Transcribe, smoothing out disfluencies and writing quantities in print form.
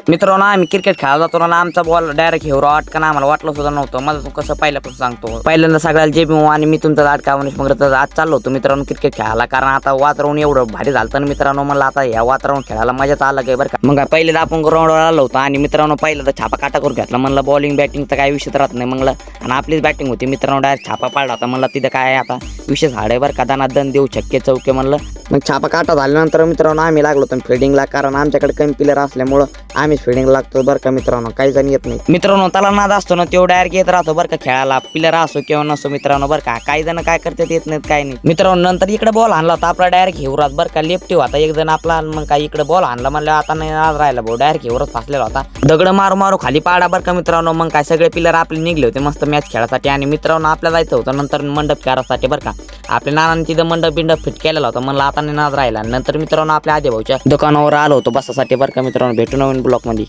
मित्रांनो आम्ही क्रिकेट खेळायला जातो ना, आमचा बॉल डायरेक्ट हेवर अटकन आम्हाला वाटलं सुद्धा नव्हतं. मला कसं पहिल्यापासून सांगतो, पहिल्यांदा सगळ्याला जे बी आणि मी तुमचा अटका मनीष मग आज चाललो होतो मित्रांनो क्रिकेट खेळायला. कारण आता वातावरण एवढं भारी झालं तर मित्रांनो मला आता या वातावरण खेळायला मजाच अलग आहे बरं का. मग पहिल्यांदा आपण ग्राउंडवर आलो होतो आणि मित्रांनो पहिल्यांदा छापा काटा करून घेतला. म्हणलं बॉलिंग बॅटिंगचा काही विषय राहत नाही म्हणलं, आणि आपलीच बॅटिंग होती मित्रांनो. डायरेक्ट छापा पाडला होता. म्हणलं तिथं काय आता विशेष हाड आहे बरं का, दन देऊ छक्के चौके म्हणलं. मग छापा काटा झाल्यानंतर मित्रांनो आम्ही लागलो होतो फिल्डिंगला, कारण आमच्याकडे कमी प्लेअर असल्यामुळं आम्ही फिल्डिंग लागतो बरं का मित्रांनो. काही जण येत नाही मित्रांनो, त्याला नाद असतो ना तेवढा डायरेक्ट येत राहतो बरं का खेळायला, प्लेअर असो किंवा नसो मित्रांनो बरं का. काही जण काय करतात येत नाहीत काही नाही मित्रांनो. नंतर इकडे बॉल आणला होता आपला डायरेक्ट हेवरात बरं का, लेफ्टी होता एक जण आपला. मग काय इकडे बॉल आणला म्हणलं आता नाही नाद राहिला भाऊ, डायरेक्ट हेवरच फासलेला होता. दगड मारू मारू खाली पाडा बरं का मित्रांनो. मग काय सगळे प्लेअर आपले निघले होते मस्त मॅच खेळायसाठी. आणि मित्रांनो आपल्याला जायचं होतं नंतर मंडप खेळासाठी बरं का. आपल्या नानांनी तिथं मंडप बिंडप फिट केलेला होता. म्हणलं आता नाही नाद राहिला. नंतर मित्रांनो आपल्या आधी भाऊच्या दुकानावर आलो होतो बसासाठी बरं का मित्रांनो. भेटू नवीन ब्लॉक मध्ये.